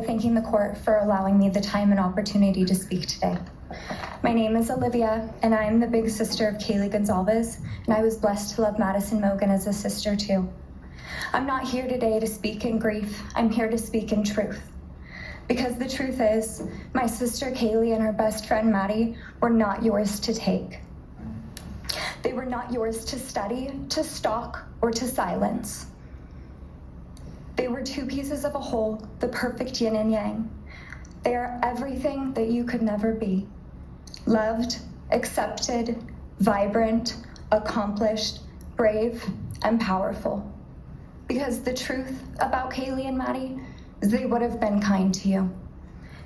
Thanking the court for allowing me the time and opportunity to speak today. My name is Olivia, and I am the big sister of Kaylee Gonzalez, and I was blessed to love Madison Mogen as a sister too. I'm not here today to speak in grief, I'm here to speak in truth. Because the truth is, my sister Kaylee and her best friend Maddie were not yours to take. They were not yours to study, to stalk, or to silence. They were two pieces of a whole, the perfect yin and yang. They are everything that you could never be. Loved, accepted, vibrant, accomplished, brave, and powerful. Because the truth about Kaylee and Maddie is they would have been kind to you.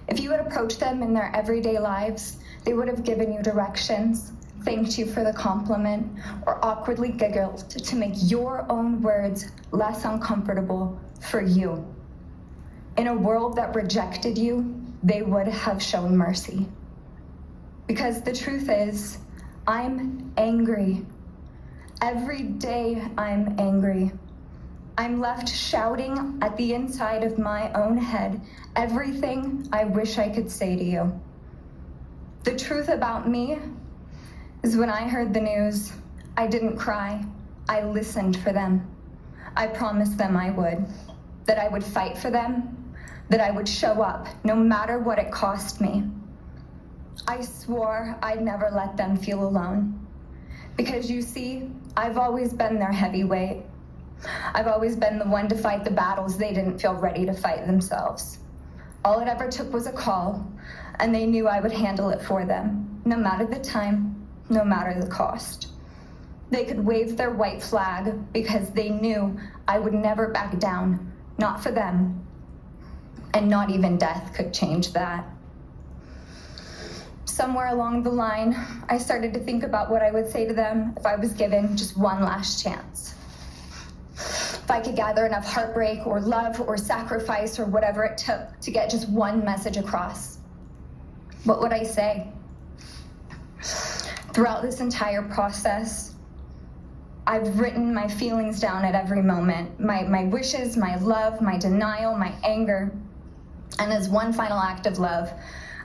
If you had approached them in their everyday lives, they would have given you directions, thanked you for the compliment, or awkwardly giggled to make your own words less uncomfortable for you. In a world that rejected you, they would have shown mercy. Because the truth is, I'm angry. Every day I'm angry. I'm left shouting at the inside of my own head everything I wish I could say to you. The truth about me is when I heard the news, I didn't cry. I listened for them. I promised them I would, that I would fight for them, that I would show up no matter what it cost me. I swore I'd never let them feel alone. Because you see, I've always been their heavyweight. I've always been the one to fight the battles they didn't feel ready to fight themselves. All it ever took was a call, and they knew I would handle it for them, no matter the time, no matter the cost. They could wave their white flag because they knew I would never back down, not for them, and not even death could change that. Somewhere along the line, I started to think about what I would say to them if I was given just one last chance. If I could gather enough heartbreak or love or sacrifice or whatever it took to get just one message across, what would I say? Throughout this entire process, I've written my feelings down at every moment, my wishes, my love, my denial, my anger. And as one final act of love,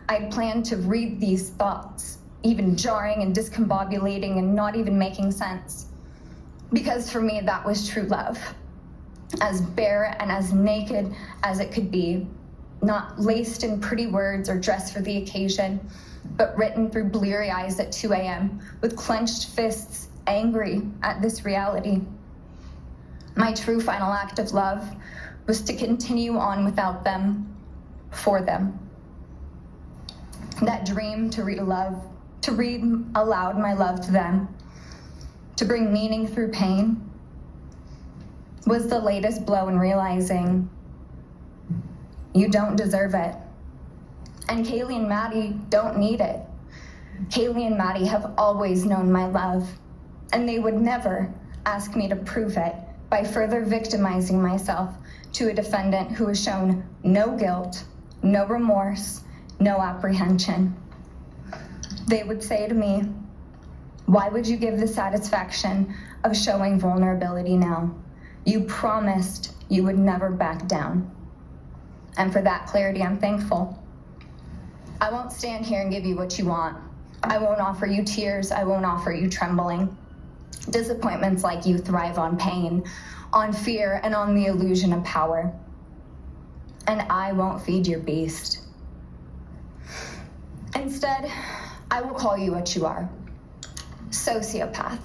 I plan to read these thoughts, even jarring and discombobulating and not even making sense. Because for me, that was true love. As bare and as naked as it could be, not laced in pretty words or dressed for the occasion, but written through bleary eyes at 2 a.m. with clenched fists, angry at this reality. My true final act of love was to continue on without them, for them. That dream to read aloud my love to them, to bring meaning through pain, was the latest blow in realizing you don't deserve it. And Kaylee and Maddie don't need it. Kaylee and Maddie have always known my love, and they would never ask me to prove it by further victimizing myself to a defendant who has shown no guilt, no remorse, no apprehension. They would say to me, "Why would you give the satisfaction of showing vulnerability now? You promised you would never back down." And for that clarity, I'm thankful. I won't stand here and give you what you want. I won't offer you tears. I won't offer you trembling. Disappointments like you thrive on pain, on fear, and on the illusion of power. And I won't feed your beast. Instead, I will call you what you are. Sociopath,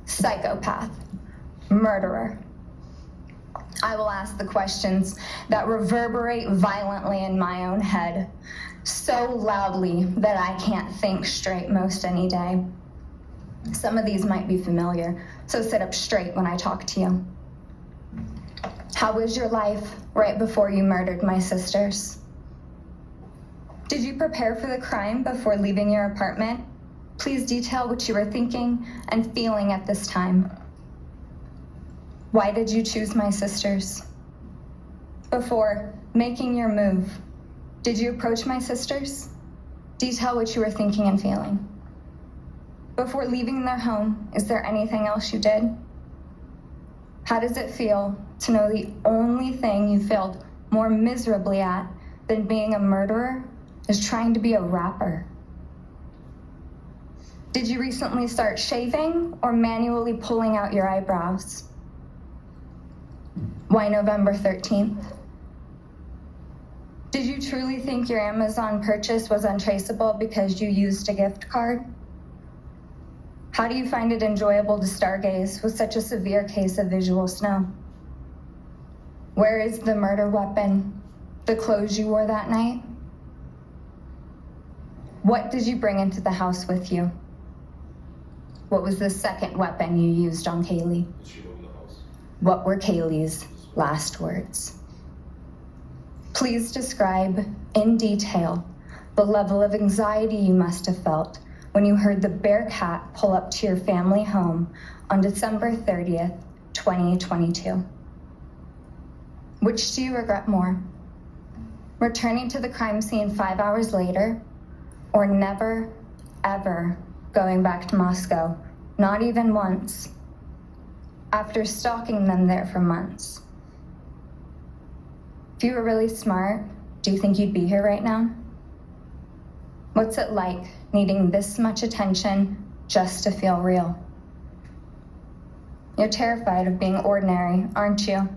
psychopath, murderer. I will ask the questions that reverberate violently in my own head, so loudly that I can't think straight most any day. Some of these might be familiar, so sit up straight when I talk to you. How was your life right before you murdered my sisters? Did you prepare for the crime before leaving your apartment? Please detail what you were thinking and feeling at this time. Why did you choose my sisters? Before making your move, did you approach my sisters? Detail what you were thinking and feeling. Before leaving their home, is there anything else you did? How does it feel to know the only thing you failed more miserably at than being a murderer is trying to be a rapper. Did you recently start shaving or manually pulling out your eyebrows? Why November 13th? Did you truly think your Amazon purchase was untraceable because you used a gift card? How do you find it enjoyable to stargaze with such a severe case of visual snow? Where is the murder weapon? The clothes you wore that night? What did you bring into the house with you? What was the second weapon you used on Kaylee? She owned the house. What were Kaylee's last words? Please describe in detail the level of anxiety you must have felt when you heard the Bearcat pull up to your family home on December 30th, 2022. Which do you regret more? Returning to the crime scene 5 hours later, or never, ever going back to Moscow, not even once, after stalking them there for months? If you were really smart, do you think you'd be here right now? What's it like needing this much attention just to feel real? You're terrified of being ordinary, aren't you?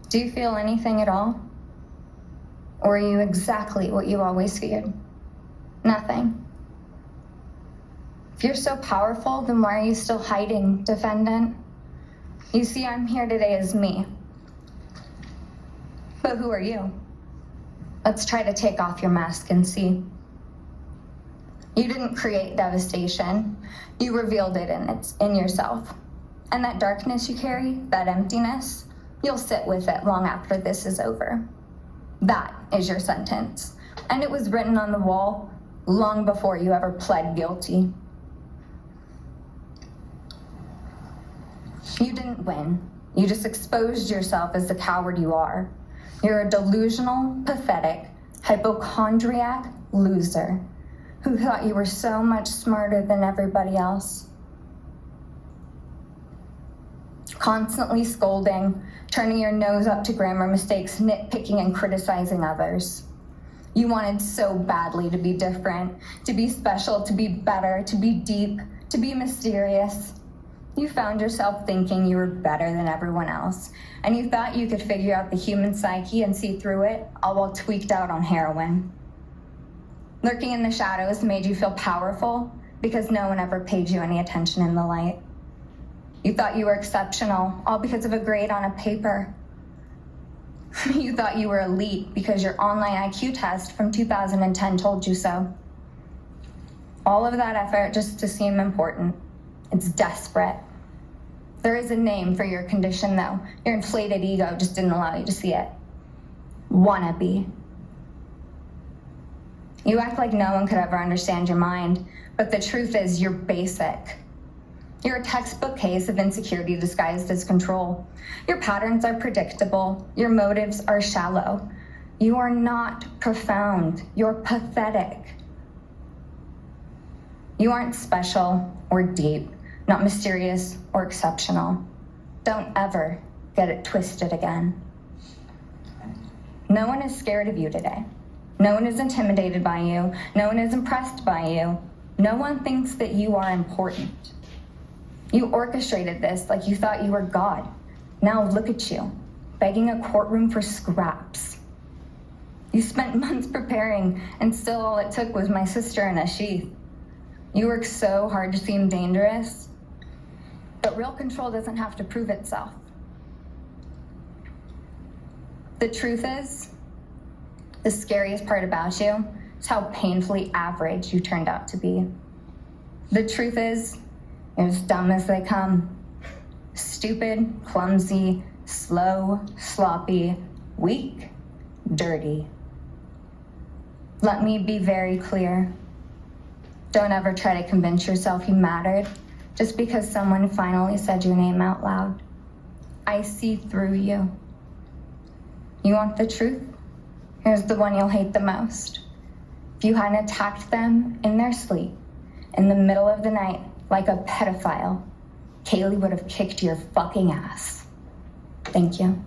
Do you feel anything at all? Or are you exactly what you always feared? Nothing. If you're so powerful, then why are you still hiding, defendant? You see, I'm here today as me. But who are you? Let's try to take off your mask and see. You didn't create devastation. You revealed it in yourself. And that darkness you carry, that emptiness, you'll sit with it long after this is over. That is your sentence. And it was written on the wall long before you ever pled guilty. You didn't win. You just exposed yourself as the coward you are. You're a delusional, pathetic, hypochondriac loser who thought you were so much smarter than everybody else. Constantly scolding, turning your nose up to grammar mistakes, nitpicking and criticizing others. You wanted so badly to be different, to be special, to be better, to be deep, to be mysterious. You found yourself thinking you were better than everyone else, and you thought you could figure out the human psyche and see through it, all while tweaked out on heroin. Lurking in the shadows made you feel powerful because no one ever paid you any attention in the light. You thought you were exceptional, all because of a grade on a paper. You thought you were elite because your online IQ test from 2010 told you so. All of that effort just to seem important. It's desperate. There is a name for your condition, though. Your inflated ego just didn't allow you to see it. Wannabe. You act like no one could ever understand your mind, but the truth is you're basic. You're a textbook case of insecurity disguised as control. Your patterns are predictable. Your motives are shallow. You are not profound. You're pathetic. You aren't special or deep, not mysterious or exceptional. Don't ever get it twisted again. No one is scared of you today. No one is intimidated by you. No one is impressed by you. No one thinks that you are important. You orchestrated this like you thought you were God. Now look at you, begging a courtroom for scraps. You spent months preparing, and still all it took was my sister in a sheath. You worked so hard to seem dangerous, but real control doesn't have to prove itself. The truth is, the scariest part about you is how painfully average you turned out to be. The truth is, you're as dumb as they come. Stupid, clumsy, slow, sloppy, weak, dirty. Let me be very clear. Don't ever try to convince yourself you mattered just because someone finally said your name out loud. I see through you. You want the truth? Here's the one you'll hate the most. If you hadn't attacked them in their sleep, in the middle of the night, like a pedophile, Kaylee would have kicked your fucking ass. Thank you.